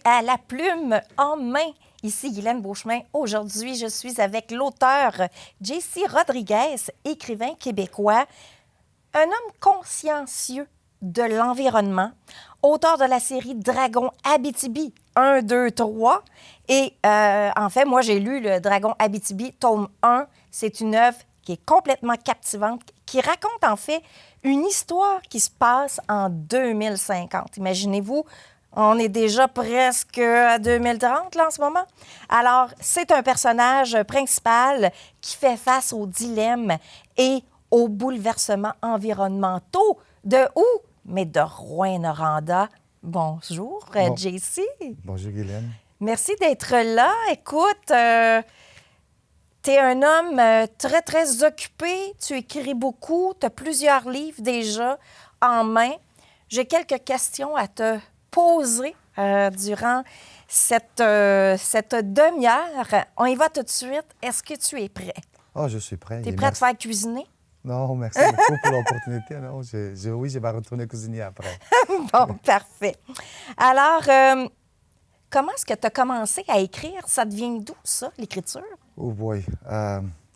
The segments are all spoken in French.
à la plume en main. Ici Guylaine Beauchemin. Aujourd'hui, je suis avec l'auteur J.C. Rodriguez, écrivain québécois, un homme consciencieux de l'environnement, auteur de la série Dragon Abitibi 1, 2, 3. Et en fait, moi, j'ai lu le Dragon Abitibi, tome 1. C'est une œuvre qui est complètement captivante, qui raconte en fait une histoire qui se passe en 2050. Imaginez-vous, on est déjà presque à 2030 là, en ce moment. Alors, c'est un personnage principal qui fait face aux dilemmes et aux bouleversements environnementaux de où? Mais de Rouyn-Noranda. Bonjour, J.C. Bonjour, Guylaine. Merci d'être là. Écoute, tu es un homme très, très occupé. Tu écris beaucoup. Tu as plusieurs livres déjà en main. J'ai quelques questions à te poser durant cette demi-heure. On y va tout de suite. Est-ce que tu es prêt? Oh, je suis prêt. Tu es prêt à te faire cuisiner? Non, merci beaucoup pour l'opportunité. Non, oui, je vais retourner cuisiner après. Bon, parfait. Alors, comment est-ce que tu as commencé à écrire? Ça devient d'où, ça, l'écriture? Oh boy.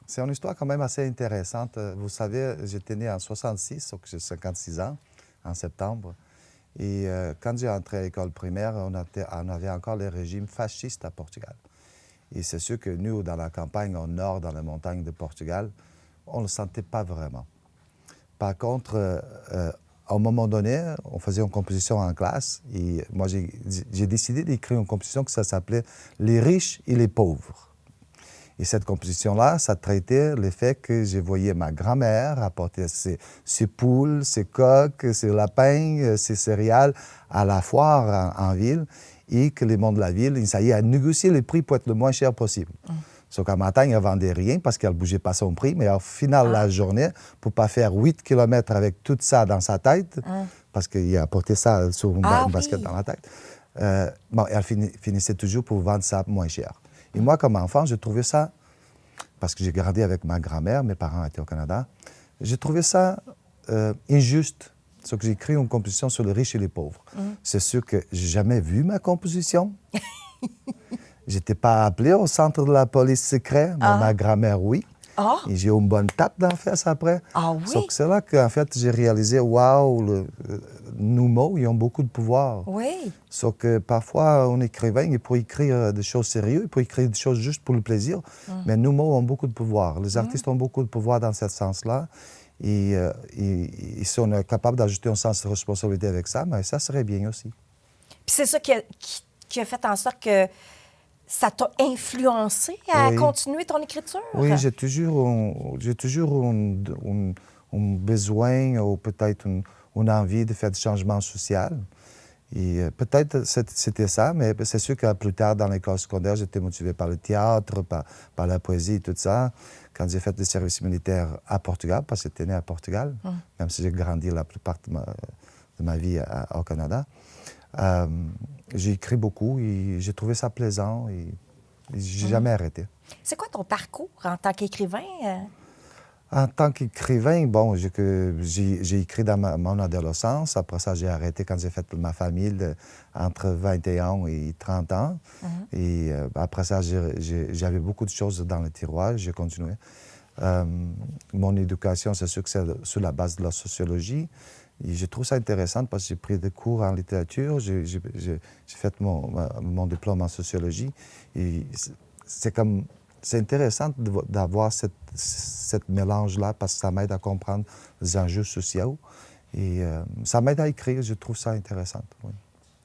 C'est une histoire quand même assez intéressante. Vous savez, j'étais né en 66, donc j'ai 56 ans, en septembre. Et quand j'ai entré à l'école primaire, on avait encore le régime fasciste à Portugal. Et c'est sûr que nous, dans la campagne au nord, dans les montagnes de Portugal, on ne le sentait pas vraiment. Par contre, à un moment donné, on faisait une composition en classe et moi, j'ai décidé d'écrire une composition qui s'appelait « Les riches et les pauvres ». Et cette composition-là, ça traitait le fait que je voyais ma grand-mère apporter ses poules, ses coqs, ses lapins, ses céréales à la foire en ville et que les gens de la ville essayaient à négocier les prix pour être le moins cher possible. Sauf qu'à matin, elle ne vendait rien parce qu'elle ne bougeait pas son prix. Mais au final de la journée, pour ne pas faire 8 km avec tout ça dans sa tête, parce qu'il a porté ça sur une basket dans la tête, elle finissait toujours pour vendre ça moins cher. Et moi, comme enfant, je trouvais ça, parce que j'ai grandi avec ma grand-mère, mes parents étaient au Canada, j'ai trouvé ça injuste. C'est que j'ai écrit une composition sur les riches et les pauvres. C'est sûr que j'ai jamais vu ma composition. J'étais pas appelé au centre de la police secret, mais ma grand-mère, oui. Et j'ai eu une bonne tape d'en face après. C'est là qu'en fait, j'ai réalisé, waouh, nos mots, ils ont beaucoup de pouvoir. Oui. Sauf que parfois, un écrivain, il peut écrire des choses sérieuses, il peut écrire des choses juste pour le plaisir, mais nos mots ont beaucoup de pouvoir. Les artistes ont beaucoup de pouvoir dans ce sens-là. Et si on est capable d'ajouter un sens de responsabilité avec ça, mais ça serait bien aussi. Puis c'est ça qui a fait en sorte que ça t'a influencé à continuer ton écriture? Oui, j'ai toujours un besoin ou peut-être une envie de faire du changement social. Et peut-être c'était ça, mais c'est sûr que plus tard, dans l'école secondaire, j'étais motivé par le théâtre, par la poésie et tout ça. Quand j'ai fait le service militaire à Portugal, parce que j'étais né à Portugal, même si j'ai grandi la plupart de ma vie au Canada, j'ai écrit beaucoup et j'ai trouvé ça plaisant et j'ai jamais arrêté. C'est quoi ton parcours en tant qu'écrivain? En tant qu'écrivain, bon, j'ai écrit dans mon adolescence. Après ça, j'ai arrêté quand j'ai fait ma famille entre 21 et 30 ans. Et après ça, j'avais beaucoup de choses dans le tiroir. J'ai continué. Mon éducation, c'est sûr que c'est sur la base de la sociologie. Et je trouve ça intéressant parce que j'ai pris des cours en littérature. J'ai fait mon diplôme en sociologie. Et c'est intéressant d'avoir cette mélange-là parce que ça m'aide à comprendre les enjeux sociaux et ça m'aide à écrire. Je trouve ça intéressant. Oui.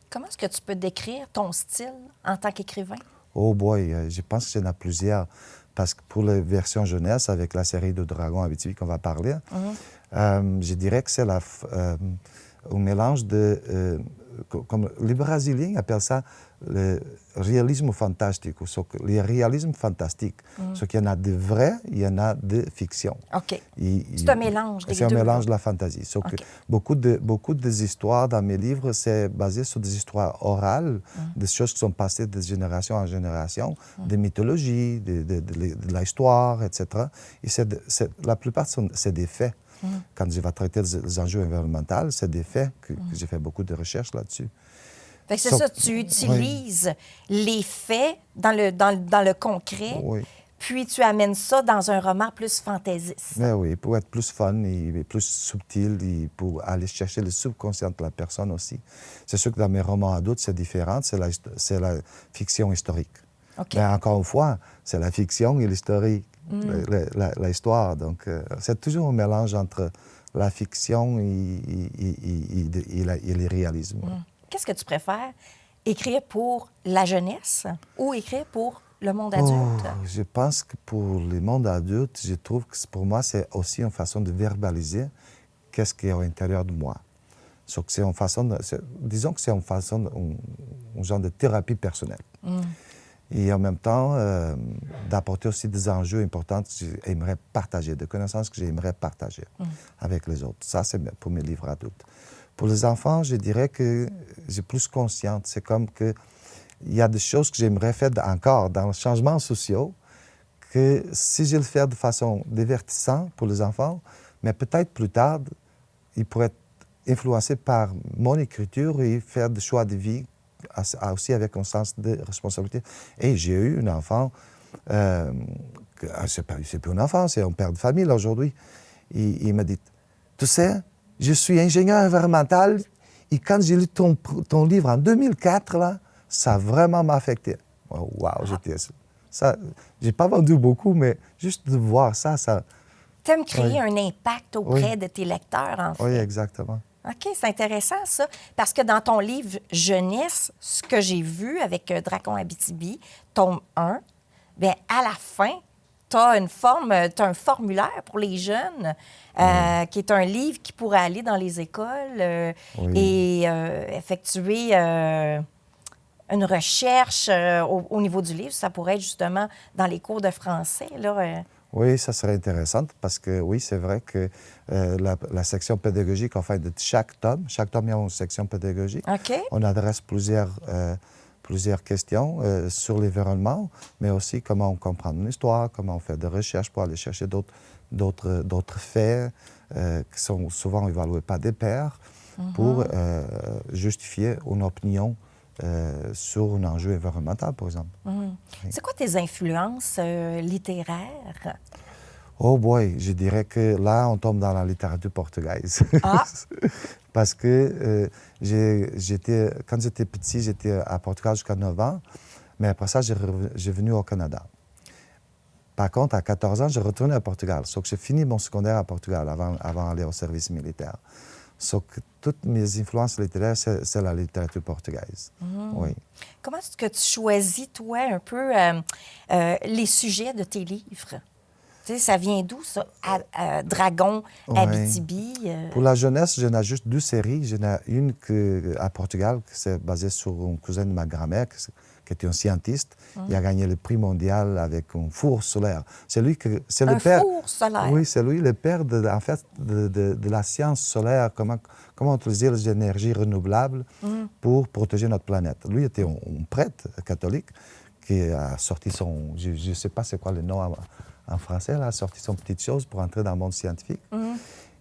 Comment est-ce que tu peux décrire ton style en tant qu'écrivain? Oh boy, je pense qu'il y en a plusieurs. Parce que pour la version jeunesse, avec la série de Dragon Abitibi qu'on va parler, je dirais que c'est un mélange de... comme les Brésiliens appellent ça le réalisme fantastique. Le réalisme fantastique. Ce qu'il y en a de vrai, il y en a de fiction. OK. C'est un mélange des deux. C'est un mélange de la fantaisie. Beaucoup des histoires dans mes livres, c'est basé sur des histoires orales, des choses qui sont passées de génération en génération, des mythologies, de l'histoire, etc. Et la plupart, c'est des faits. Quand je vais traiter des enjeux environnementaux, c'est des faits que j'ai fait beaucoup de recherches là-dessus. Fait que c'est ça, tu utilises les faits dans le concret, puis tu amènes ça dans un roman plus fantaisiste. Mais oui, pour être plus fun et plus subtil et pour aller chercher le subconscient de la personne aussi. C'est sûr que dans mes romans adultes, c'est différent, c'est la fiction historique. Okay. Mais encore une fois, c'est la fiction et l'historique, l'histoire. Donc, c'est toujours un mélange entre la fiction et le réalisme. Qu'est-ce que tu préfères? Écrire pour la jeunesse ou écrire pour le monde adulte? Je pense que pour le monde adulte, je trouve que pour moi, c'est aussi une façon de verbaliser qu'est-ce qui est à l'intérieur de moi. Donc, c'est une façon disons que c'est une façon, un genre de thérapie personnelle. Et en même temps, d'apporter aussi des enjeux importants que j'aimerais partager, des connaissances que j'aimerais partager avec les autres. Ça, c'est pour mes livres adultes. Pour les enfants, je dirais que j'ai plus consciente. C'est comme que il y a des choses que j'aimerais faire encore dans les changements sociaux, que si je le fais de façon divertissante pour les enfants, mais peut-être plus tard, ils pourraient être influencés par mon écriture et faire des choix de vie aussi avec un sens de responsabilité. Et j'ai eu un enfant, c'est plus un enfant, c'est un père de famille aujourd'hui. Il m'a dit, tu sais, je suis ingénieur environnemental et quand j'ai lu ton livre en 2004, là, ça a vraiment m'a affecté. Oh, wow, j'étais... Ça, j'ai pas vendu beaucoup, mais juste de voir ça... Tu aimes créer un impact auprès de tes lecteurs, en fait. Oui, exactement. OK, c'est intéressant, ça. Parce que dans ton livre jeunesse, ce que j'ai vu avec Dracon Abitibi, tome 1, bien, à la fin, tu as un formulaire pour les jeunes, qui est un livre qui pourrait aller dans les écoles et effectuer une recherche au niveau du livre. Ça pourrait être justement dans les cours de français, là. Oui, ça serait intéressant parce que, oui, c'est vrai que la section pédagogique, enfin, de chaque tome, il y a une section pédagogique. Okay. On adresse plusieurs questions sur l'environnement, mais aussi comment on comprend une histoire, comment on fait des recherches pour aller chercher d'autres faits qui sont souvent évalués par des pairs pour justifier une opinion sur un enjeu environnemental, par exemple. Oui. C'est quoi tes influences littéraires? Oh boy, je dirais que là, on tombe dans la littérature portugaise. Ah! Parce que quand j'étais petit, j'étais à Portugal jusqu'à 9 ans, mais après ça, j'ai venu au Canada. Par contre, à 14 ans, j'ai retourné à Portugal. Donc, j'ai fini mon secondaire à Portugal avant d'aller au service militaire. Donc, toutes mes influences littéraires, c'est la littérature portugaise. Oui. Comment est-ce que tu choisis, toi, un peu les sujets de tes livres? Tu sais, ça vient d'où, ça? Dragon, Abitibi? Pour la jeunesse, j'en ai juste 2 séries. J'en ai une à Portugal, qui c'est basée sur un cousin de ma grand-mère, qui était un scientiste. Il a gagné le prix mondial avec un four solaire. C'est lui que... C'est le père... four solaire? Oui, c'est lui le père, de la science solaire, comment utiliser les énergies renouvelables pour protéger notre planète. Lui était un prêtre catholique qui a sorti son... Je ne sais pas c'est quoi le nom en français, là, a sorti son petite chose pour entrer dans le monde scientifique.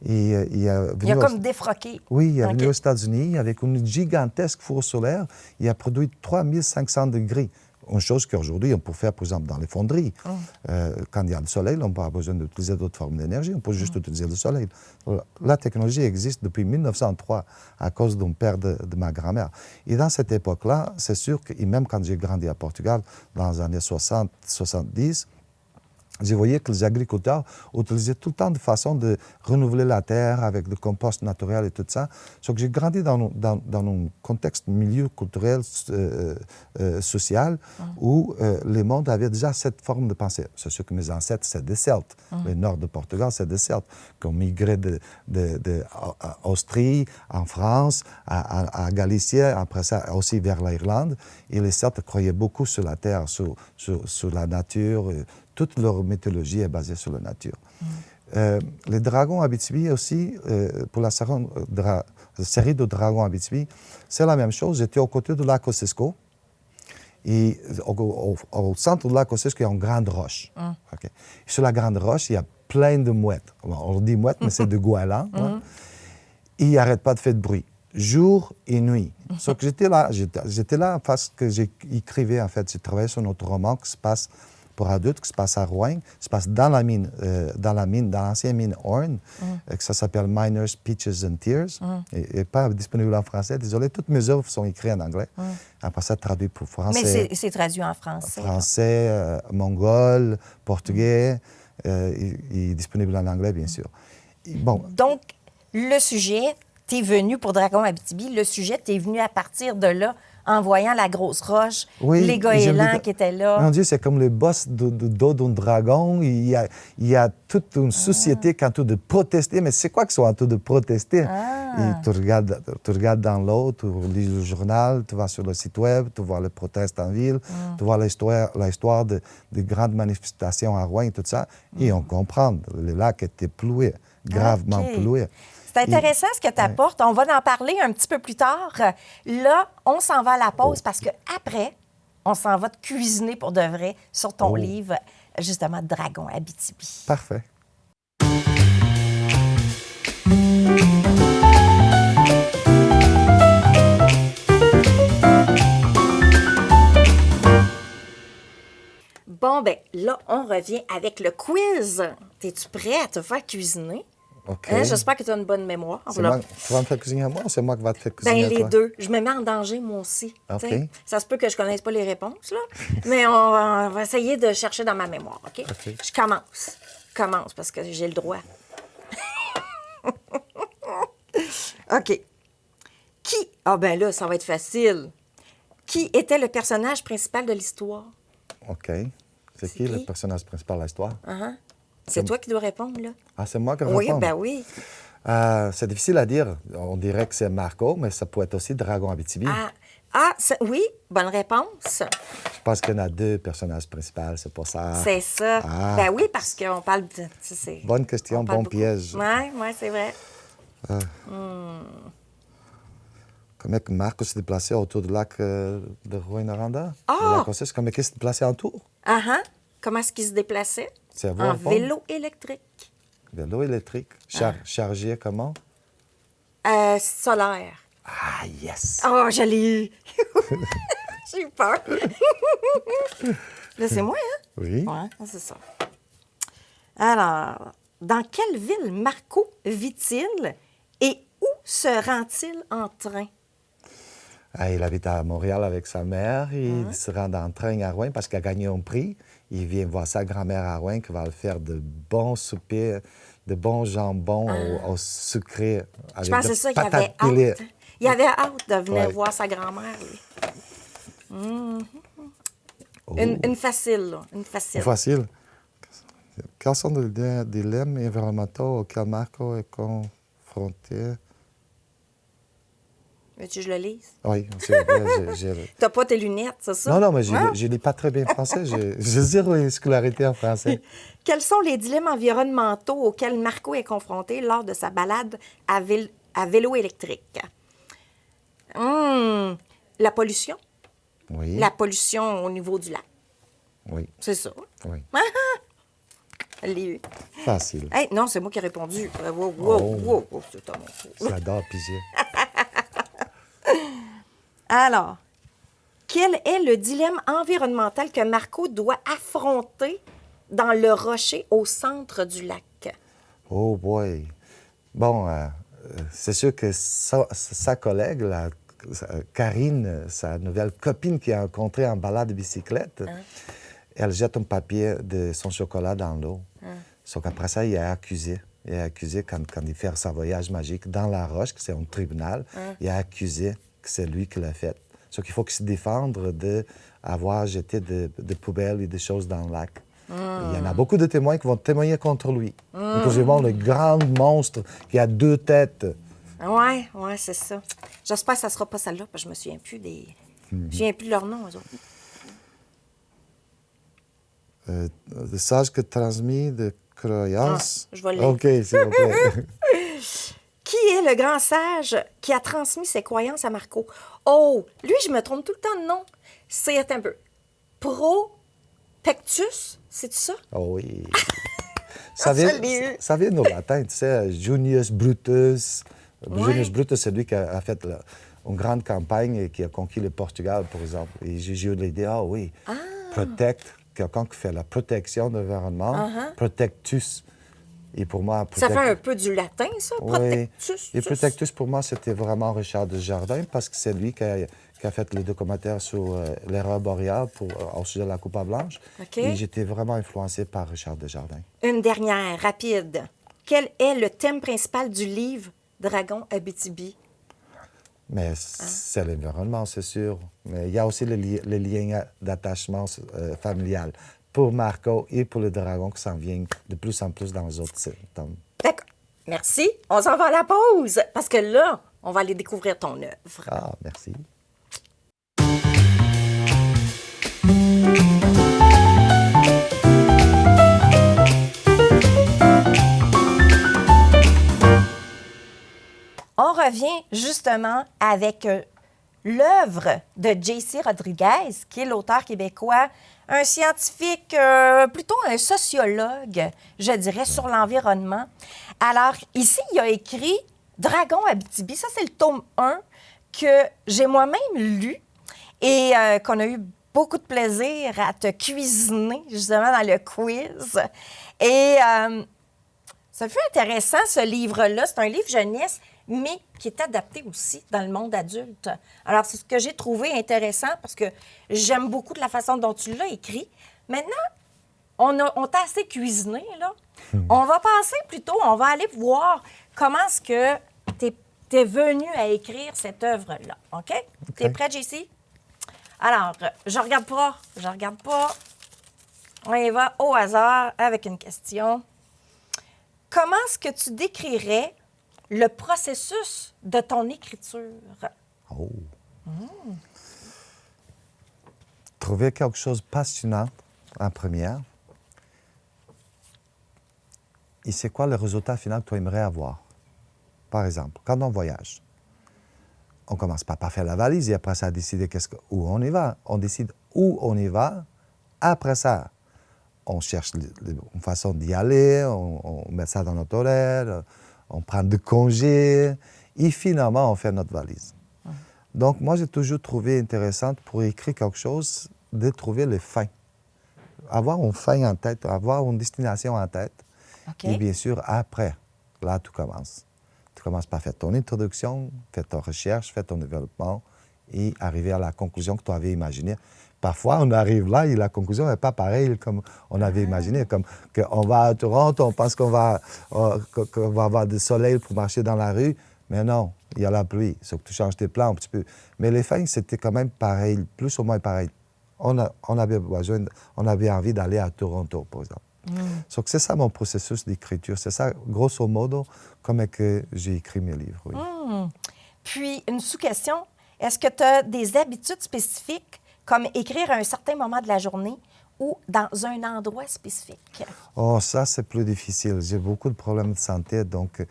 Et, il a comme défroqué. Oui, il est venu aux États-Unis avec une gigantesque four solaire. Il a produit 3500 degrés. Une chose qu'aujourd'hui, on peut faire, par exemple, dans les fonderies. Quand il y a le soleil, on n'a pas besoin d'utiliser d'autres formes d'énergie. On peut juste utiliser le soleil. La technologie existe depuis 1903 à cause d'un père de ma grand-mère. Et dans cette époque-là, c'est sûr que, et même quand j'ai grandi à Portugal, dans les années 60, 70, je voyais que les agriculteurs utilisaient tout le temps de façon de renouveler la terre avec le compost naturel et tout ça. Donc, j'ai grandi dans un contexte milieu culturel, social, où le monde avait déjà cette forme de pensée. C'est sûr que mes ancêtres, c'est des Celtes. Le nord de Portugal, c'est des Celtes qui ont migré d'Austrie, en France, à Galicie, après ça aussi vers l'Irlande. Et les Celtes croyaient beaucoup sur la terre, sur la nature. Toute leur mythologie est basée sur la nature. Les dragons Abitibi aussi, pour la série de dragons Abitibi, c'est la même chose. J'étais aux côtés de lac Osesco. Et au centre de lac Osesco, il y a une grande roche. Okay. Sur la grande roche, il y a plein de mouettes. On dit mouettes, mais c'est de goélands. Et ils n'arrêtent pas de faire de bruit. jour et nuit. Sauf que j'étais là parce que j'écrivais, en fait. J'ai travaillé sur notre roman qui se passe pour adultes, qui se passe à Rouen, qui se passe dans dans l'ancienne mine Horn, que ça s'appelle Miners, Peaches and Tears, et pas disponible en français. Désolé, toutes mes œuvres sont écrites en anglais. Après ça, traduit pour français. Mais c'est traduit en français. Français, mongol, portugais, et disponible en anglais, bien sûr. Et bon. Donc, le sujet, t'es venu pour Dragon Abitibi, le sujet, t'es venu à partir de là, en voyant la grosse roche, les goélands qui étaient là. Mon Dieu, c'est comme le boss de dos d'un dragon. Il y a toute une société qui est en train de protester. Mais c'est quoi qu'ils sont en train de protester? Et tu regardes dans l'eau, tu lis le journal, tu vas sur le site web, tu vois les protestes en ville, tu vois l'histoire de grandes manifestations à Rouen et tout ça. Et on comprend, le lac était pollué, gravement pollué. C'est intéressant ce que tu apportes. On va en parler un petit peu plus tard. Là, on s'en va à la pause parce qu'après, on s'en va te cuisiner pour de vrai sur ton livre, justement, Dragon Abitibi. Parfait. Bon, ben là, on revient avec le quiz. Es-tu prêt à te faire cuisiner? OK. Hein? J'espère que tu as une bonne mémoire. Tu vas me faire cuisiner à moi ou c'est moi qui va te faire cuisiner Ben, à toi? les deux. Je me mets en danger, moi aussi. OK. T'sais. Ça se peut que je ne connaisse pas les réponses, là. Mais on va essayer de chercher dans ma mémoire, OK? Je commence. Parce que j'ai le droit. OK. Qui... Ah ben là, ça va être facile. Qui était le personnage principal de l'histoire? OK. C'est qui le personnage principal de l'histoire? C'est toi qui dois répondre, là. Ah, c'est moi qui réponds? Oui, ben oui. C'est difficile à dire. On dirait que c'est Marco, mais ça peut être aussi Dragon Abitibi. Oui, bonne réponse. Je pense qu'il y en a deux personnages principaux, c'est pour ça. C'est ça. Ben oui, parce qu'on parle de... Bonne question, bon piège. Oui, c'est vrai. Comment Marco s'est déplacé autour du lac de Rouyn-Noranda? Ah! Comment il s'est déplacé autour? Comment est-ce qu'il se déplaçait? C'est en vélo électrique. Vélo électrique. Chargé comment? Solaire. Ah, yes! Oh, je l'ai eu! J'ai eu peur. Là, c'est moi, hein? Oui. Oui, c'est ça. Alors, dans quelle ville Marco vit-il et où se rend-il en train? Il habite à Montréal avec sa mère. Il se rend en train à Rouen parce qu'il a gagné un prix. Il vient voir sa grand-mère à Rouen qui va le faire de bons soupers, de bons jambons au sucré. Je pense que c'est ça qu'il avait hâte. Il avait hâte de venir voir sa grand-mère, lui. Une facile, là. Une facile. Quels sont les dilemmes environnementaux auxquels Marco est confronté? Veux-tu que je le lise? Oui, c'est vrai. T'as pas tes lunettes, c'est ça? Non, mais je ne lis pas très bien français. J'ai zéro scolarité en français. Quels sont les dilemmes environnementaux auxquels Marco est confronté lors de sa balade à vélo électrique? La pollution. Oui. La pollution au niveau du lac. Oui. C'est ça. Oui. Je l'ai eu. Facile. Hey, non, c'est moi qui ai répondu. Wow, c'est à mon tour. J'adore piger. Alors, quel est le dilemme environnemental que Marco doit affronter dans le rocher au centre du lac? Oh boy. Bon, c'est sûr que sa collègue, Karine, sa nouvelle copine qu'il a rencontrée en balade de bicyclette, elle jette un papier de son chocolat dans l'eau. Sauf qu'après ça, il est accusé. Il est accusé quand il fait son voyage magique dans la roche, que c'est un tribunal. Il est accusé que c'est lui qui l'a fait. Sauf qu'il faut qu'il se défende d'avoir jeté des poubelles et des choses dans le lac. Il y en a beaucoup de témoins qui vont témoigner contre lui. Inclusivement le grand monstre qui a 2 têtes. Oui, c'est ça. J'espère que ça ne sera pas celle-là, parce que je me souviens plus des... Je me souviens plus de leur nom, eux autres. Le sage que transmis de croyance. Je vais le lire. OK, s'il vous plaît. Qui est le grand sage qui a transmis ses croyances à Marco? Oh, lui, je me trompe tout le temps de nom. C'est un peu. Propectus, c'est ça? Oh oui. Ça vient du latin, tu sais, Junius Brutus, Junius Brutus, c'est lui qui a fait une grande campagne et qui a conquis le Portugal, par exemple. Et j'ai eu l'idée, oui, protect, quelqu'un qui fait la protection de l'environnement, protectus. Et pour moi, Ça fait un peu du latin, ça, protectus. Et protectus, pour moi, c'était vraiment Richard Desjardins, parce que c'est lui qui a fait le documentaire sur l'erreur boréale au sujet de la coupe blanche. Et j'étais vraiment influencé par Richard Desjardins. Une dernière, rapide. Quel est le thème principal du livre Dragon Abitibi? Mais c'est l'environnement, c'est sûr. Mais il y a aussi le lien d'attachement familial pour Marco et pour le dragon qui s'en vient de plus en plus dans les autres tomes. D'accord. Merci. On s'en va à la pause parce que là, on va aller découvrir ton œuvre. Ah, merci. On revient justement avec l'œuvre de J.C. Rodriguez, qui est l'auteur québécois, un scientifique, plutôt un sociologue, je dirais, sur l'environnement. Alors, ici, il a écrit Dragon Abitibi. Ça, c'est le tome 1 que j'ai moi-même lu et qu'on a eu beaucoup de plaisir à te cuisiner, justement, dans le quiz. Et ça fut intéressant, ce livre-là. C'est un livre jeunesse, mais qui est adapté aussi dans le monde adulte. Alors, c'est ce que j'ai trouvé intéressant parce que j'aime beaucoup de la façon dont tu l'as écrit. Maintenant, on t'a assez cuisiné, là. On va passer plutôt, on va aller voir comment est-ce que t'es venu à écrire cette œuvre-là, OK? T'es prêt, JC? Alors, je regarde pas. On y va au hasard avec une question. Comment est-ce que tu décrirais le processus de ton écriture? Oh! Trouver quelque chose de passionnant en première. Et c'est quoi le résultat final que tu aimerais avoir? Par exemple, quand on voyage, on commence pas par faire la valise et après ça, décider où on y va. On décide où on y va. Après ça, on cherche une façon d'y aller, on met ça dans notre horaire, on prend des congés et finalement, on fait notre valise. Donc, moi, j'ai toujours trouvé intéressant pour écrire quelque chose de trouver les fins. Avoir une fin en tête, avoir une destination en tête. Et bien sûr, après, là, tout commence. Tu commences par faire ton introduction, faire ta recherche, faire ton développement et arriver à la conclusion que tu avais imaginée. Parfois, on arrive là et la conclusion n'est pas pareille comme on avait imaginé. Comme qu'on va à Toronto, on pense qu'on va avoir du soleil pour marcher dans la rue. Mais non, il y a la pluie. Il faut que tu changes tes plans un petit peu. Mais les fins, c'était quand même pareil, plus ou moins pareil. On avait envie d'aller à Toronto, par exemple. Donc, c'est ça mon processus d'écriture. C'est ça, grosso modo, comment que j'ai écrit mes livres. Oui. Puis, une sous-question. Est-ce que tu as des habitudes spécifiques, comme écrire à un certain moment de la journée ou dans un endroit spécifique? Oh, ça, c'est plus difficile. J'ai beaucoup de problèmes de santé, donc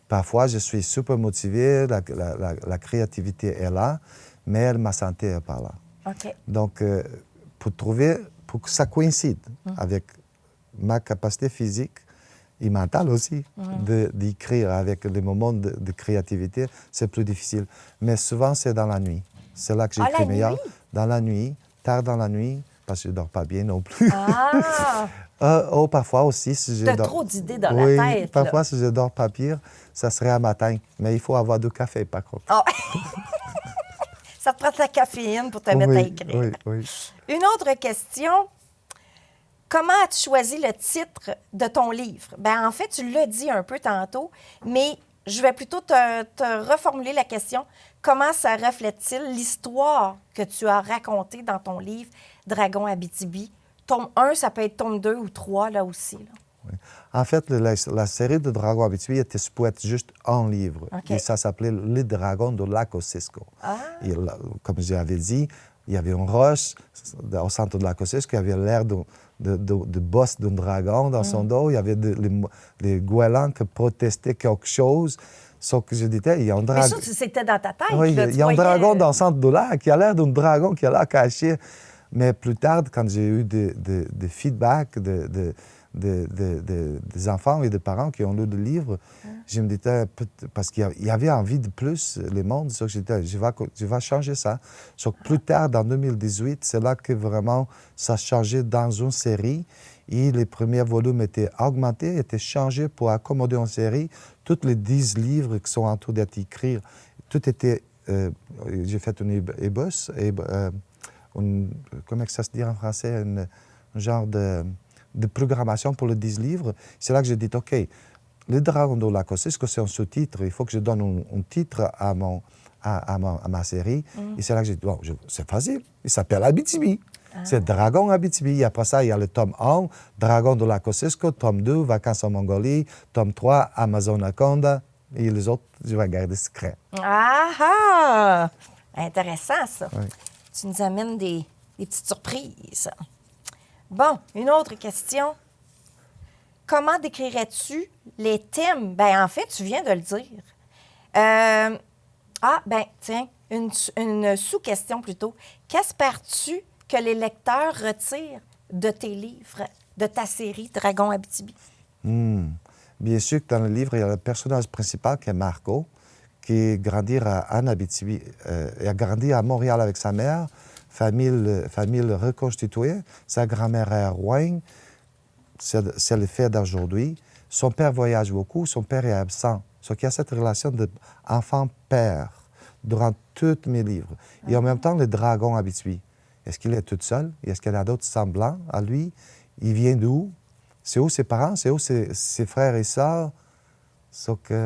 parfois, je suis super motivé, la créativité est là, mais ma santé n'est pas là. Donc, pour que ça coïncide avec ma capacité physique et mentale aussi d'écrire avec des moments de créativité, c'est plus difficile. Mais souvent, c'est dans la nuit. C'est là que j'écris meilleur. Dans la nuit, tard dans la nuit, parce que je ne dors pas bien non plus. Parfois aussi, si je dors... Tu as trop d'idées dans la tête. Parfois, si je dors pas pire, ça serait à matin. Mais il faut avoir du café, par contre. Ça te prend de la caféine pour te mettre à écrire. Oui. Une autre question. Comment as-tu choisi le titre de ton livre? Bien, en fait, tu l'as dit un peu tantôt, mais je vais plutôt te reformuler la question. Comment ça reflète-t-il l'histoire que tu as racontée dans ton livre Dragon Abitibi? Tome 1, ça peut être tome 2 ou 3, là aussi. Là. Oui. En fait, la série de Dragon Abitibi était supposée être juste un livre. Et ça s'appelait Les Dragons de Lac Kosciuszko. Et là, comme j'avais dit, il y avait une roche au centre de Lac Kosciuszko qui avait l'air de bosse d'un dragon dans son dos. Il y avait des goélands qui protestaient quelque chose. Sauf que je disais, il y a un dragon. Mais ça, c'était dans ta tête. Oui, là, il y a un dragon dans le centre de lac qui a l'air d'un dragon qui est là caché. Mais plus tard, quand j'ai eu des feedbacks des enfants et des parents qui ont lu le livre, je me disais, parce qu'il y avait envie de plus, le monde, so que j'étais, je vais changer ça. So que plus tard, en 2018, c'est là que vraiment ça a changé dans une série. Et les premiers volumes étaient augmentés, étaient changés pour accommoder en série. Tous les 10 livres qui sont en train d'être écrits, tout était... j'ai fait une ébauche, comment ça se dit en français, un genre de programmation pour les 10 livres. C'est là que j'ai dit, OK, Le Dragon de Lac Kosciuszko, c'est un sous-titre. Il faut que je donne un titre à ma série. Et c'est là que j'ai dit, bon, c'est facile, il s'appelle Abitibi. C'est Dragon Abitibi. Et après ça, il y a le tome 1, Dragon de Lac Kosciuszko, tome 2, Vacances en Mongolie, tome 3, Amazonaconda. Et les autres, je vais garder secret. Ah ah! Intéressant, ça. Oui. Tu nous amènes des petites surprises. Bon, une autre question. Comment décrirais-tu les thèmes? Bien, en fait, tu viens de le dire. Tiens, une sous-question plutôt. Qu'espères-tu que les lecteurs retirent de tes livres, de ta série Dragon Abitibi? Bien sûr que dans le livre, il y a le personnage principal qui est Marco, qui grandit en Abitibi. Il a grandi à Montréal avec sa mère, famille reconstituée. Sa grand-mère est à Rouen. C'est le fait d'aujourd'hui. Son père voyage beaucoup, son père est absent. Ce qui a cette relation d'enfant-père durant tous mes livres. Et en même temps, le dragon Abitibi. Est-ce qu'il est tout seul? Est-ce qu'il y a d'autres semblants à lui? Il vient d'où? C'est où ses parents? C'est où ses frères et sœurs?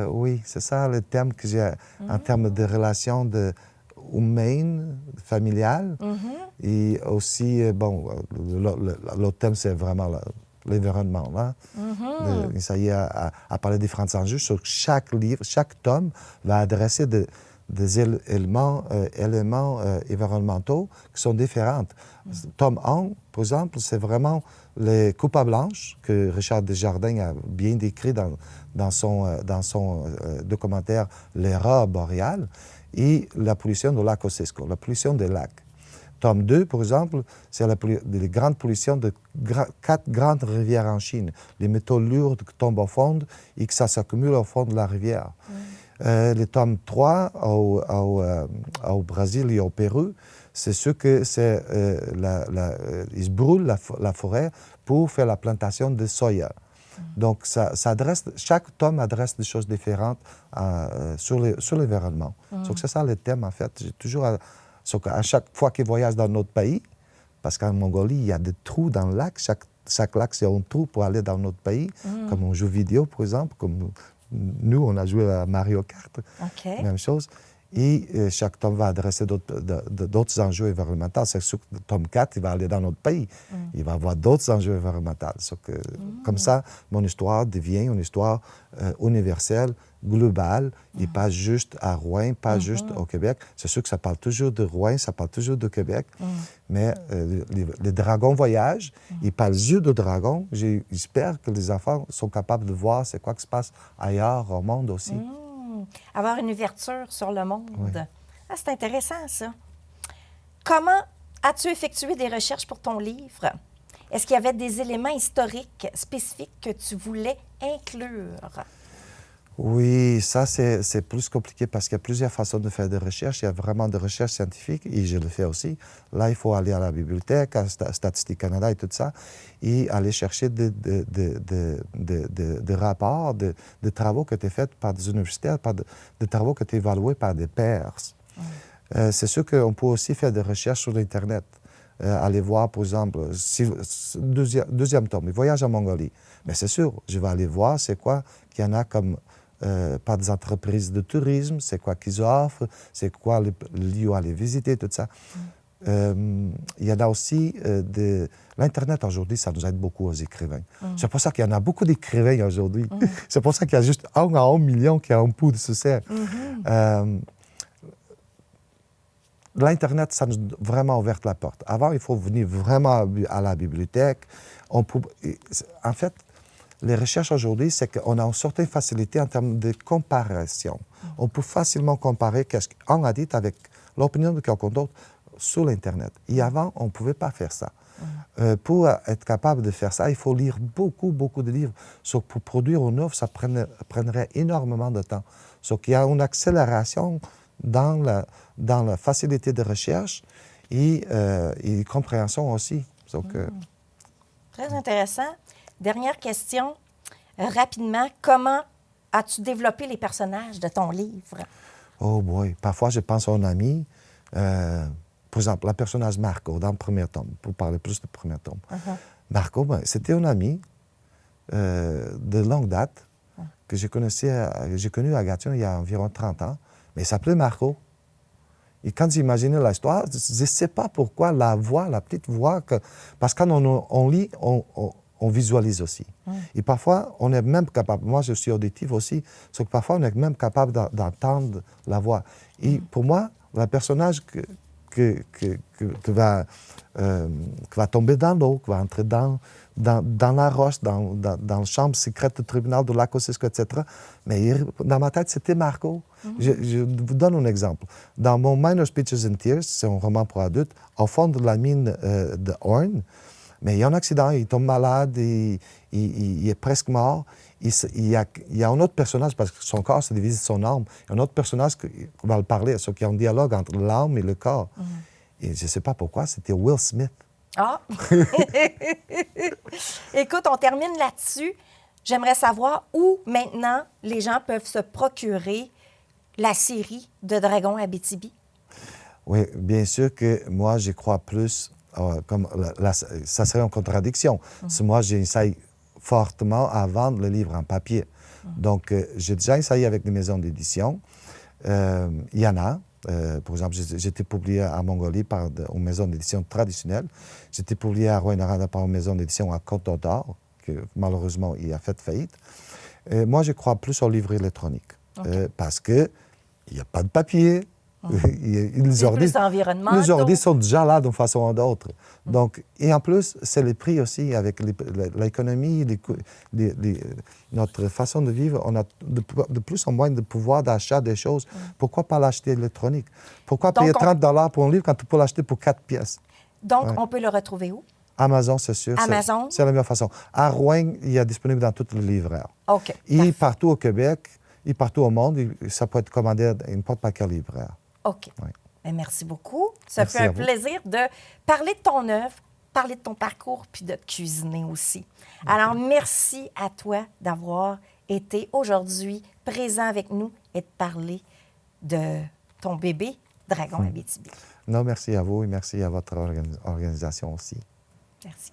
Oui, c'est ça le thème que j'ai en termes de relations humaines, familiales. Et aussi, l'autre thème, c'est vraiment l'environnement. Là. Ça y est, à parler des différents enjeux. Sur chaque livre, chaque tome va adresser des éléments environnementaux qui sont différents. Tome 1, par exemple, c'est vraiment les coupas blanches que Richard Desjardins a bien décrit dans son documentaire L'erreur boréale et la pollution du lac Kosciuszko, la pollution des lacs. Tome 2, par exemple, c'est les grandes pollutions de 4 grandes rivières en Chine. Les métaux lourds qui tombent au fond et que ça s'accumule au fond de la rivière. Le tome 3, au Brésil et au Pérou, c'est ce que c'est... ils brûlent la forêt pour faire la plantation de soya. Donc, chaque tome adresse des choses différentes sur l'environnement. Donc, c'est ça le thème, en fait. J'ai toujours... à chaque fois qu'ils voyagent dans notre pays, parce qu'en Mongolie, il y a des trous dans le lac. Chaque lac, c'est un trou pour aller dans notre pays, comme un jeu vidéo, par exemple, comme nous, on a joué à Mario Kart, même chose. Et chaque tome va adresser d'autres enjeux environnementaux. C'est sûr que le tome 4, il va aller dans notre pays. Il va avoir d'autres enjeux environnementaux. Comme ça, mon histoire devient une histoire universelle, globale, et pas juste à Rouen, pas juste au Québec. C'est sûr que ça parle toujours de Rouen, ça parle toujours de Québec, mais les dragons voyagent, ils parlent yeux de dragons. J'espère que les enfants sont capables de voir c'est quoi qui se passe ailleurs au monde aussi. Avoir une ouverture sur le monde. Oui. Ah, c'est intéressant, ça. Comment as-tu effectué des recherches pour ton livre? Est-ce qu'il y avait des éléments historiques spécifiques que tu voulais inclure? Oui, ça, c'est plus compliqué parce qu'il y a plusieurs façons de faire des recherches. Il y a vraiment des recherches scientifiques, et je le fais aussi. Là, il faut aller à la bibliothèque, à Statistique Canada et tout ça, et aller chercher des rapports, des travaux qui étaient faits par des universitaires, des travaux qui étaient évalués par des pairs. C'est sûr qu'on peut aussi faire des recherches sur l'Internet. Aller voir, par exemple, deuxième tome, le voyage en Mongolie. Mais c'est sûr, je vais aller voir c'est quoi qu'il y en a comme par des entreprises de tourisme, c'est quoi qu'ils offrent, c'est quoi les lieux à aller visiter, tout ça. Il y en a aussi l'Internet aujourd'hui, ça nous aide beaucoup aux écrivains. C'est pour ça qu'il y en a beaucoup d'écrivains aujourd'hui. C'est pour ça qu'il y a juste 1 à 1 million qui a un pouls de succès. L'Internet, ça nous a vraiment ouvert la porte. Avant, il faut venir vraiment à la bibliothèque. En fait, les recherches aujourd'hui, c'est qu'on a une certaine facilité en termes de comparaison. On peut facilement comparer ce qu'on a dit avec l'opinion de quelqu'un d'autre. sur l'Internet. Et avant, on ne pouvait pas faire ça. Pour être capable de faire ça, il faut lire beaucoup, beaucoup de livres. Pour produire une œuvre, ça prendrait énormément de temps. Il y a une accélération dans la facilité de recherche et compréhension aussi. Très intéressant. Dernière question. Rapidement, comment as-tu développé les personnages de ton livre? Oh boy, parfois je pense à un ami. Par exemple, le personnage Marco dans le premier tome, pour parler plus du premier tome. Marco, c'était un ami de longue date que j'ai connu à Gatineau il y a environ 30 ans, mais il s'appelait Marco. Et quand j'imaginais l'histoire, je ne sais pas pourquoi la voix, la petite voix, parce que quand on lit, on visualise aussi. Et parfois, on est même capable, moi je suis auditif aussi, sauf que parfois on est même capable d'entendre la voix. Et pour moi, le personnage qui va tomber dans l'eau, qui va entrer dans la roche, dans la chambre secrète du tribunal de Lac-Kosciuszko, etc. Mais dans ma tête, c'était Marco. Je vous donne un exemple. Dans mon Minor Speeches and Tears, c'est un roman pour adultes, au fond de la mine de Horn, mais il y a un accident, il tombe malade, il est presque mort. Il y a un autre personnage, parce que son corps se divise de son âme, il y a un autre personnage qui va le parler, sauf qu'il y a un dialogue entre l'âme et le corps. Et je ne sais pas pourquoi, c'était Will Smith. Ah! Écoute, on termine là-dessus. J'aimerais savoir où, maintenant, les gens peuvent se procurer la série de Dragons Abitibi. Oui, bien sûr que moi, je crois plus, ça serait en contradiction. Si moi, j'essaye fortement à vendre le livre en papier. Donc, j'ai déjà essayé avec des maisons d'édition. Il y en a. Par exemple, j'étais publié à Mongolie par une maison d'édition traditionnelle. J'étais publié à Rouyn-Noranda par une maison d'édition à Côte-d'Or, que malheureusement, il a fait faillite. Moi, je crois plus au livre électronique. Parce qu'il n'y a pas de papier. Les ordi sont déjà là d'une façon ou d'autre. Donc, et en plus, c'est le prix aussi, avec l'économie, notre façon de vivre, on a de plus en moins de pouvoir d'achat des choses. Pourquoi pas l'acheter électronique? Pourquoi payer 30 $ pour un livre quand tu peux l'acheter pour 4 pièces? Donc, on peut le retrouver où? Amazon, c'est sûr. Amazon? C'est la meilleure façon. À Rouyn, il est disponible dans toutes les libraires. OK. Et partout au Québec, et partout au monde, ça peut être commandé dans n'importe quelle libraire. OK. Oui. Bien, merci beaucoup. Ça Merci fait un plaisir de parler de ton œuvre, parler de ton parcours, puis de cuisiner aussi. Alors, merci à toi d'avoir été aujourd'hui présent avec nous et de parler de ton bébé Dragon Abitibi. Non, merci à vous et merci à votre organisation aussi. Merci.